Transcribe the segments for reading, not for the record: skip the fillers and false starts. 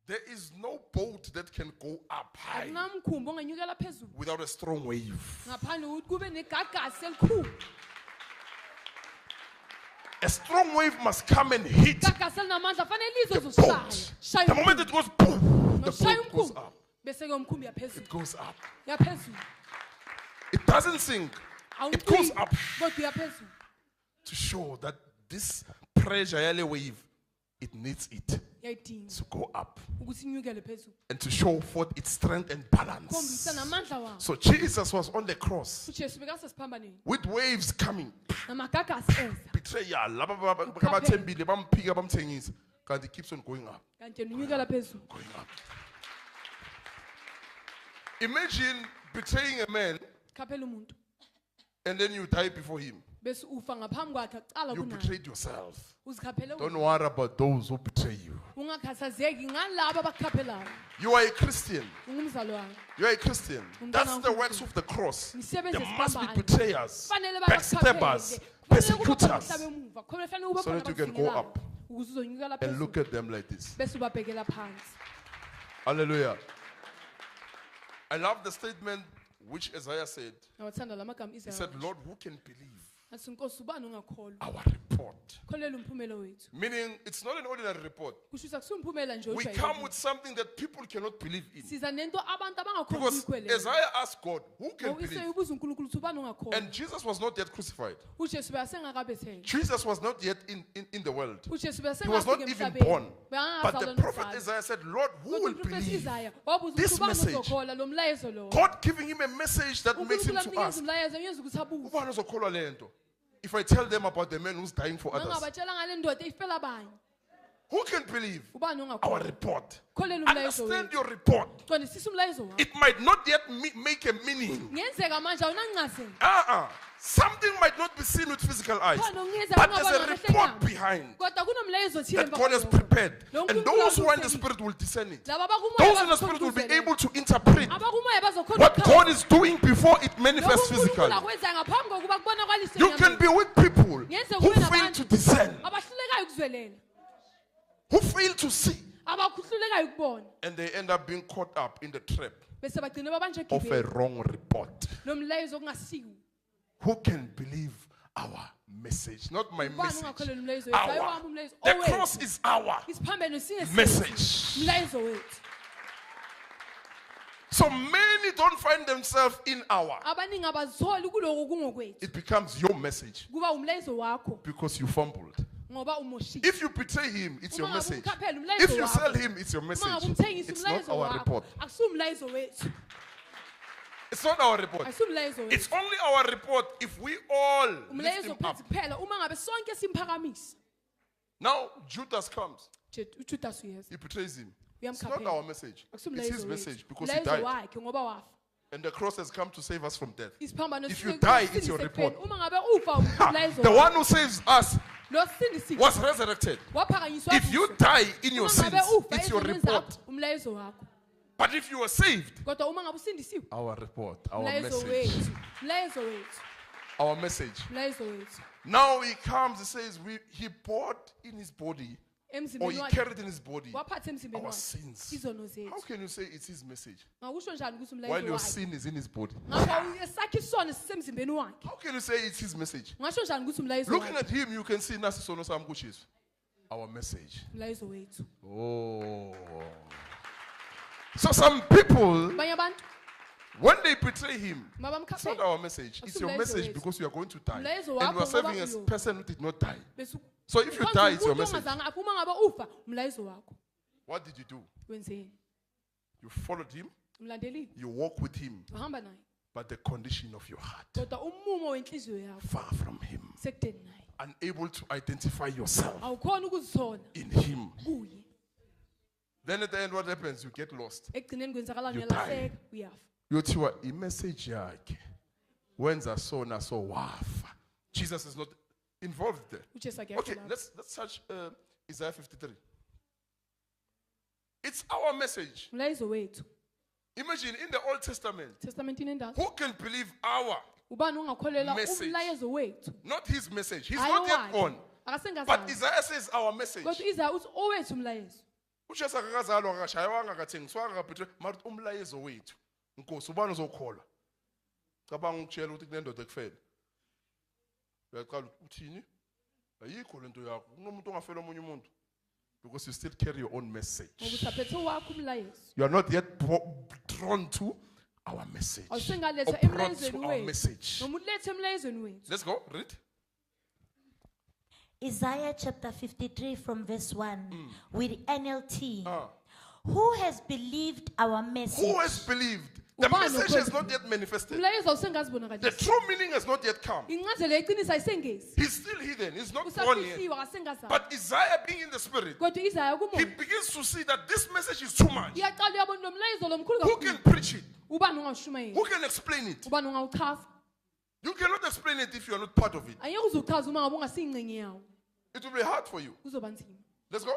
There is no boat that can go up high without a strong wave. A strong wave must come and hit the boat. The moment it goes boom, the boat goes up. It goes up. It doesn't sink. It goes up to show that this pressure wave, it needs it to go up and to show forth its strength and balance. So Jesus was on the cross with waves coming. Betrayal. It keeps on going up. Going up. Imagine betraying a man and then you die before him. You betrayed yourself. Don't worry about those who betray you. You are a Christian. You are a Christian. That's the works of the cross. There must be betrayers, backstabbers, persecutors, so that you can go up and look at them like this. Hallelujah. I love the statement which Isaiah said. He said, Lord, who can believe our report? Meaning, it's not an ordinary report. We come with something that people cannot believe in. Because Isaiah asked God, who can believe? And Jesus was not yet crucified. Jesus was not yet in the world. He was not even born. But the prophet Isaiah said, Lord, who will believe this message? God giving him a message that makes him to ask, if I tell them about the man who's dying for others, who can believe our report? Understand your report. It might not yet make a meaning. Something might not be seen with physical eyes, but there's a report behind that God has prepared. And those who are in the Spirit will discern it. Those in the Spirit will be able to interpret what God is doing before it manifests physically. You can be with people who fail to discern, who fail to see, and they end up being caught up in the trap of a wrong report. Who can believe our message? Not my message. Our. The cross is our message. So many don't find themselves in our. It becomes your message because you fumbled. If you betray him, it's your message. If you sell him, it's your message. It's not our report. It's not our report. It's only our report if we all lift him up. Now Judas comes. He betrays him. It's not our message. It's his message because he died. And the cross has come to save us from death. If you die, it's your report. The one who saves us was resurrected. If you die in your sins, it's your report. But if you are saved, our report, our message. Our message. Now he comes, he says, he bore in his body, or he carried in his body our sins. How can you say it's his message while your sin is in his body? How can you say it's his message? Looking at him, you can see our message. Oh. So some people, when they betray him, it's not our message. It's your message because you are going to die. And you are serving a person who did not die. So if you die, it's your message. What did you do? You followed him. You walk with him. But the condition of your heart, far from him. Unable to identify yourself in him. Then at the end, what happens? You get lost. You die. You tell a message yakhe. Wenza so na so wafa. Jesus is not involved there. Okay, let's search Isaiah 53. It's our message. Imagine in the Old Testament, who can believe our message? Not his message. He's not yet born. But Isaiah says our message. uJesu akakazalwa akashayawanga akathengiswanga akabhethwe mara umlayezo wethu Nkosi ubani uzokholwa cabanga ukutshela ukuthi kunendoda ekufele uyaqala uthini ayikho lento yakho kunomuntu ongafela omunye umuntu because you still carry your own message. You are not yet drawn to our message. Or brought to our message. Let's go, read. Isaiah chapter 53 from verse 1 with NLT. Who has believed our message? Who has believed? The message has not yet manifested. The true meaning has not yet come. He's still hidden. He's not born yet. But Isaiah being in the spirit, he begins to see that this message is too much. Who can preach it? Who can explain it? You cannot explain it if you are not part of it. It will be hard for you. Let's go.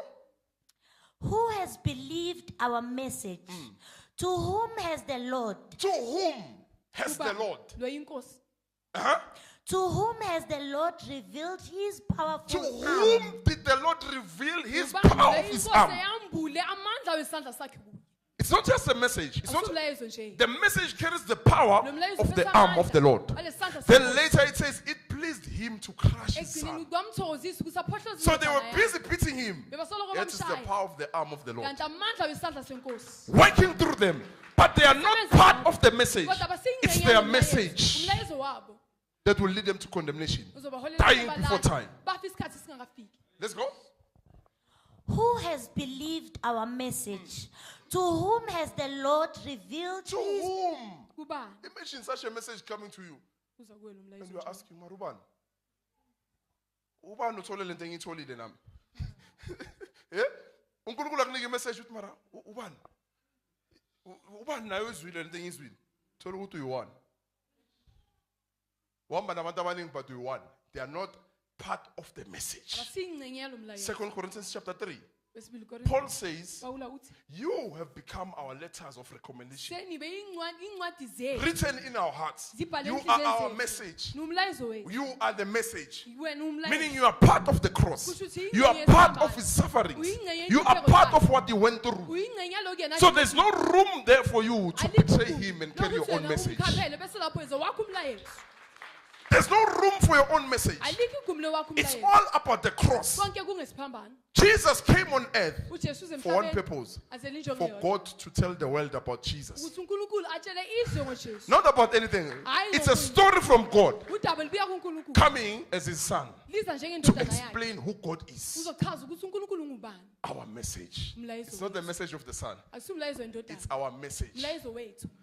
Who has believed our message? To whom has the Lord? To whom has the Lord? To whom has the Lord revealed his powerful arm? To whom did the Lord reveal his powerful arm? It's not just a message. It's not, the message carries the power of the arm of the Lord. Then later it says it pleased him to crush his son. So they were busy beating him. It is the power of the arm of the Lord working through them. But they are not part of the message. It's their message that will lead them to condemnation. Dying before time. Let's go. Who has believed our message? To whom has the Lord revealed to his... whom? Imagine such a message coming to you. And you are asking, Maruban. Uban utole lento engitholi nami. Eh? uNkulunkulu akunika message uthi mara ubani? Ubani nayo izwile lento engizwile. Thola ukuthi uyi1. Wamba nabantu abaningi but uyi1. They are not part of the message. 2 Corinthians chapter 3. Paul says, you have become our letters of recommendation, written in our hearts. You are our message. You are the message. Meaning you are part of the cross. You are part of his sufferings. You are part of what he went through. So there's no room there for you to betray him and carry your own message. There's no room for your own message. It's all about the cross. Jesus came on earth for one purpose, for God to tell the world about Jesus. Not about anything. It's a story from God coming as his son to explain who God is. Our message. It's not the message of the son. It's our message.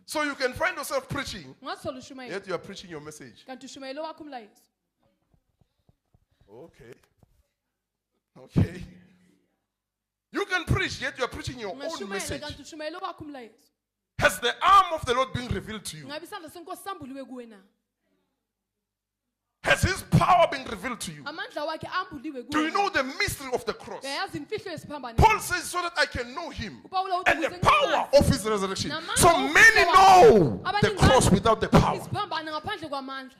So you can find yourself preaching, yet you are preaching your message. Okay. You can preach, yet you are preaching your own message. Has the arm of the Lord been revealed to you? Has his power been revealed to you? Do you know the mystery of the cross? Paul says, so that I can know him and the power of his resurrection. So many know the cross without the power.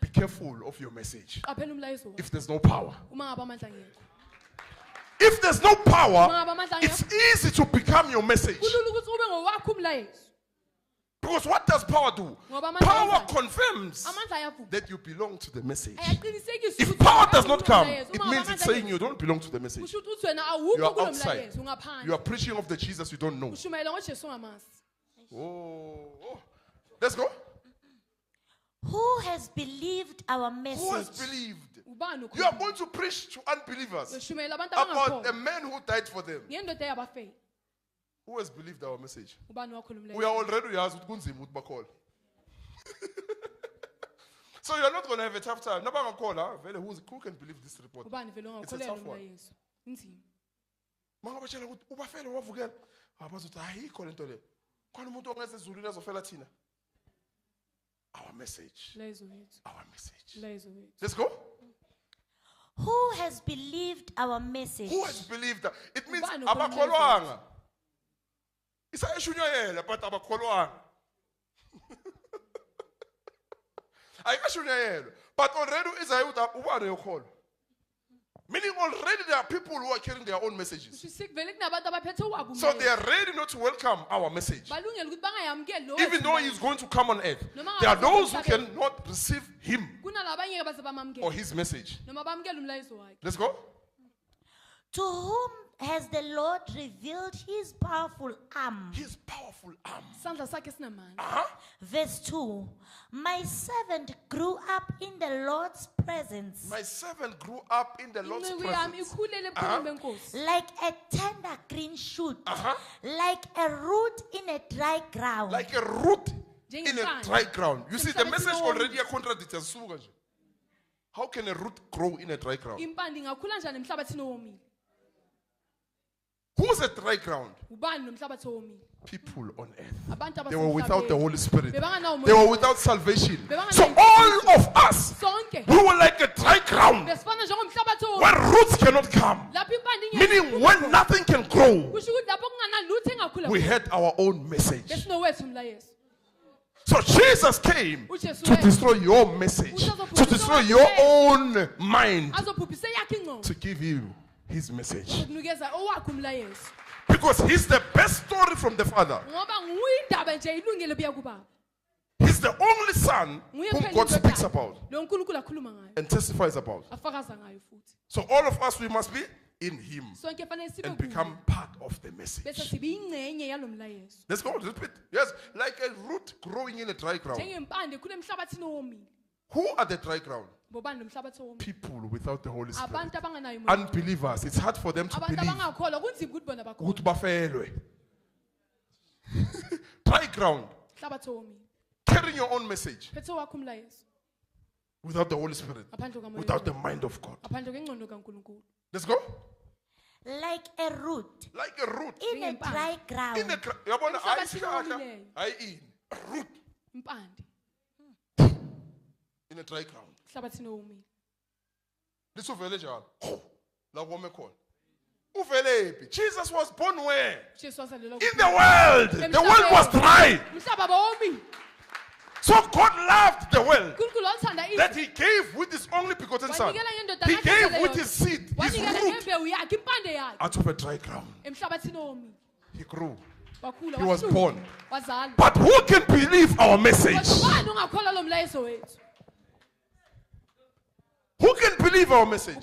Be careful of your message. If there's no power. If there's no power, it's easy to become your message. Because what does power do? Power confirms that you belong to the message. If power does not come, it means it's saying you don't belong to the message. You are outside. You are preaching of the Jesus you don't know. Oh. Let's go. Who has believed our message? Who has believed? You are going to preach to unbelievers about a man who died for them. Who has believed our message? We are already asked. So you are not going to have a tough time. Who can believe this report? It's a tough one. Our message. Our message. Let's go. Who has believed our message? Who has believed that? It means abakholwanga. Isayishunyayela but abakholwanga. Ayikashunyayela but already izayuda ubani yokholwa. Meaning already there are people who are carrying their own messages. So they are ready not to welcome our message. Even though he's going to come on earth, there are those who cannot receive him or his message. Let's go. To whom has the Lord revealed his powerful arm? His powerful arm. Verse 2. My servant grew up in the Lord's presence. My servant grew up in the Lord's presence. Like a tender green shoot. Like a root in a dry ground. Like a root in a dry ground. You see, the message already contradicts. How can a root grow in a dry ground? Who's a dry ground? People on earth. They were without the Holy Spirit. They were without salvation. So all of us, we were like a dry ground where roots cannot come. Meaning when nothing can grow, we had our own message. So Jesus came to destroy your message, to destroy your own mind, to give you his message. Because he's the best story from the Father. He's the only Son whom God speaks about and testifies about. So all of us, we must be in him and become part of the message. Let's go, repeat. Yes, like a root growing in a dry ground. Who are the dry ground? People without the Holy Spirit. Unbelievers. It's hard for them to believe. Dry ground. Carrying your own message. Without the Holy Spirit. Without the mind of God. Let's go. Like a root. Like a root. In a dry ground. In a root. In a dry ground. Jesus was born where? In the world. The world was dry. So God loved the world that he gave with his only begotten Son. He gave with his seed, his root, out of a dry ground. He grew. He was born. But who can believe our message? Who can believe our message?